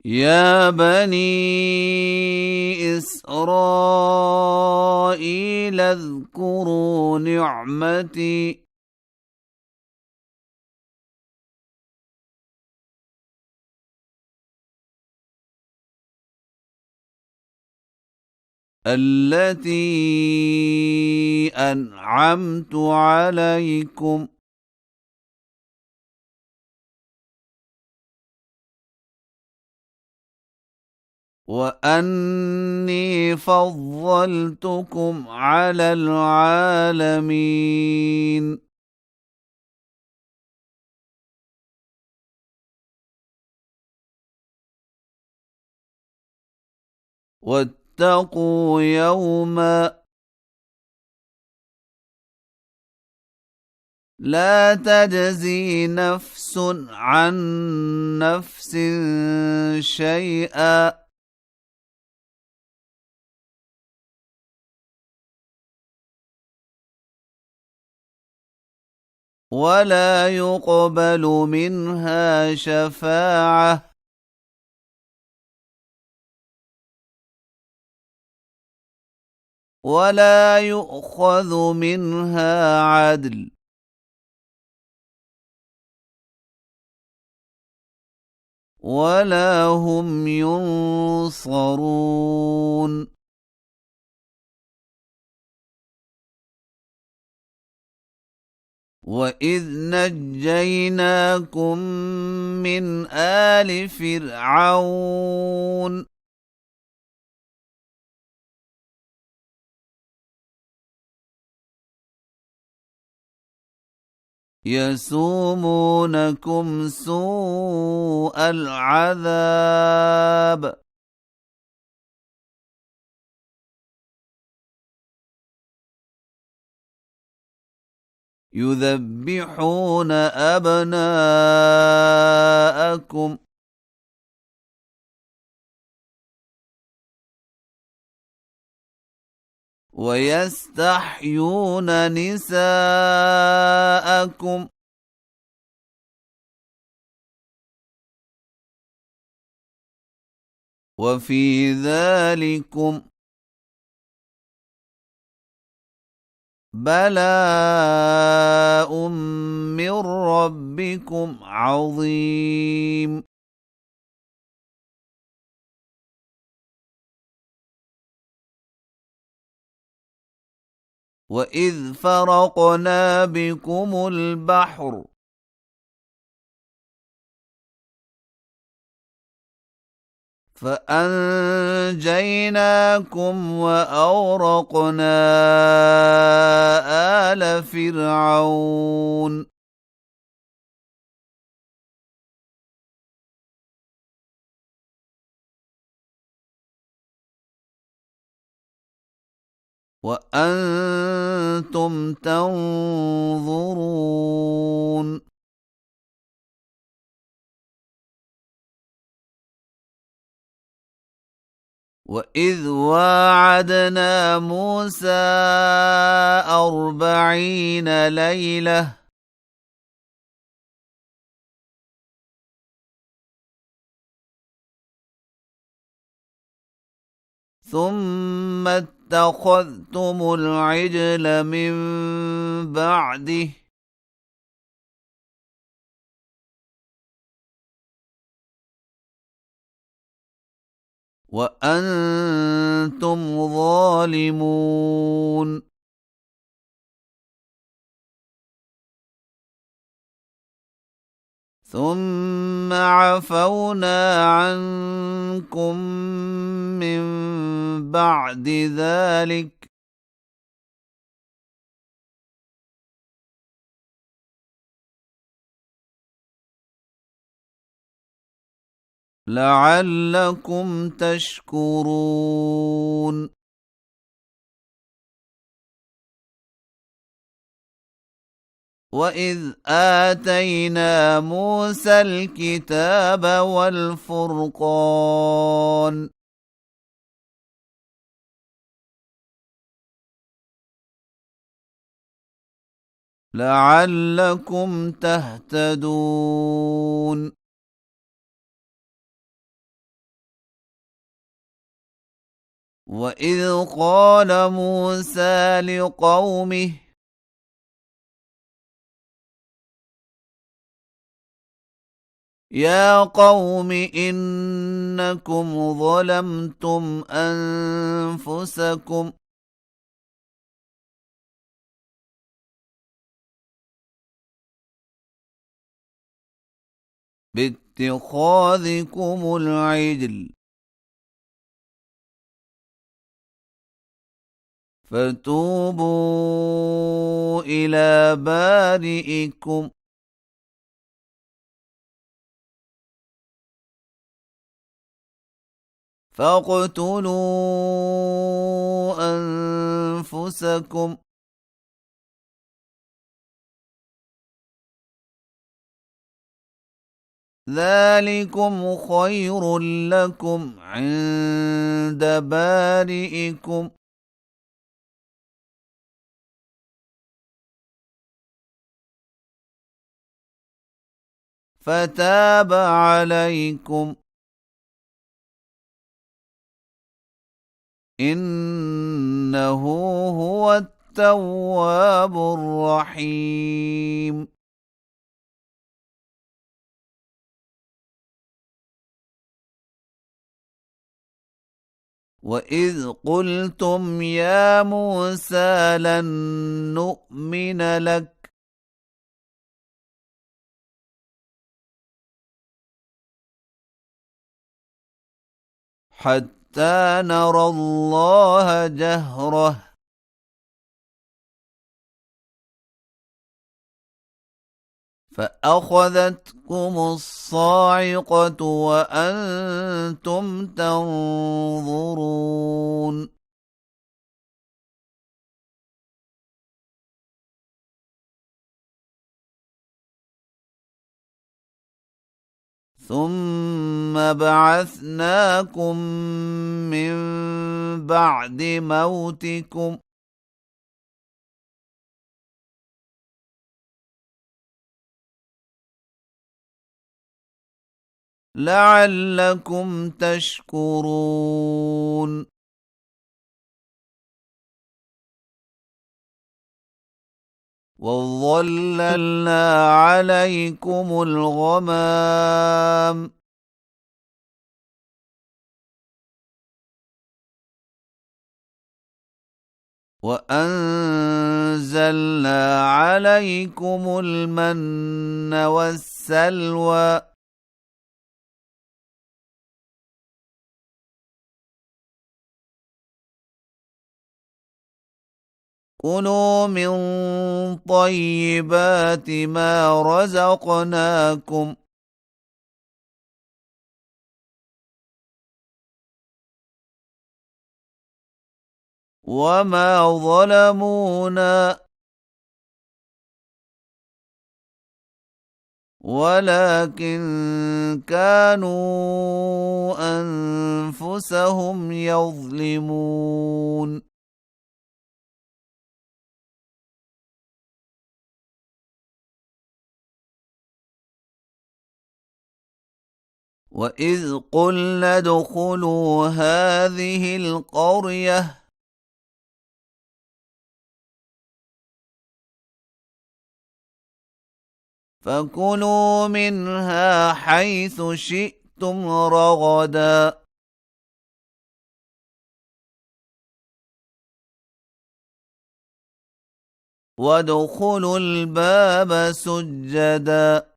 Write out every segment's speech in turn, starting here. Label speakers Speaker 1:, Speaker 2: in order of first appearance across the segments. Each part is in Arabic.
Speaker 1: يا بني إسرائيل اذكروا نعمتي التي أنعمت عليكم وأني فضلتكم على العالمين واتقوا يوما لا تجزي نفس عن نفس شيئا ولا يقبل منها شفاعة ولا يؤخذ منها عدل ولا هم ينصرون وإذ نجيناكم من آل فرعون يسومونكم سوء العذاب يذبحون أبناءكم ويستحيون نساءكم وفي ذلكم بلاء من ربكم عظيم وإذ فرقنا بكم البحر فأنجيناكم وأغرقنا آل فرعون وأنتم تنظرون وإذ واعدنا موسى 40 ليلة ثم اتخذتم العجل من بعده وأنتم ظالمون ثم عفونا عنكم من بعد ذلك لعلكم تشكرون وإذ آتينا موسى الكتاب والفرقان لعلكم تهتدون وإذ قال موسى لقومه يا قوم إنكم ظلمتم أنفسكم باتخاذكم العجل فتوبوا إلى بارئكم فاقتلوا أنفسكم ذلكم خير لكم عند بارئكم فتاب عليكم إنه هو التواب الرحيم وإذ قلتم يا موسى لن نؤمن لك حتى نرى الله جهرة فأخذتكم الصاعقة وأنتم تنظرون ثم بعثناكم من بعد موتكم لعلكم تشكرون وظللنا عليكم الغمام وأنزلنا عليكم المن والسلوى كلوا من طيبات ما رزقناكم وما ظلمونا ولكن كانوا أنفسهم يظلمون وإذ قلنا ادخلوا هذه القرية فكلوا منها حيث شئتم رغدا وادخلوا الباب سجدا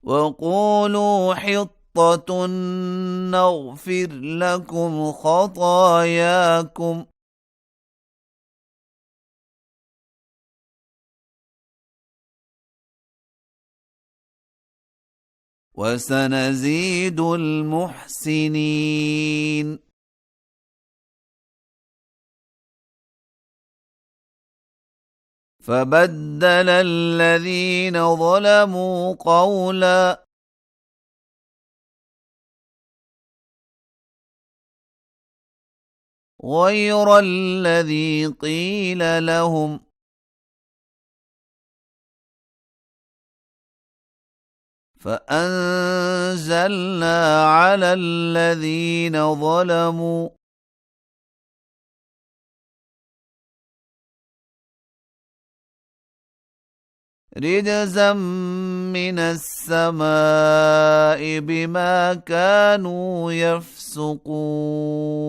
Speaker 1: وقولوا حطة نغفر لكم خطاياكم وسنزيد المحسنين فبدل الذين ظلموا قولا غير الذي قيل لهم فأنزلنا على الذين ظلموا رجزا من السماء بما كانوا يفسقون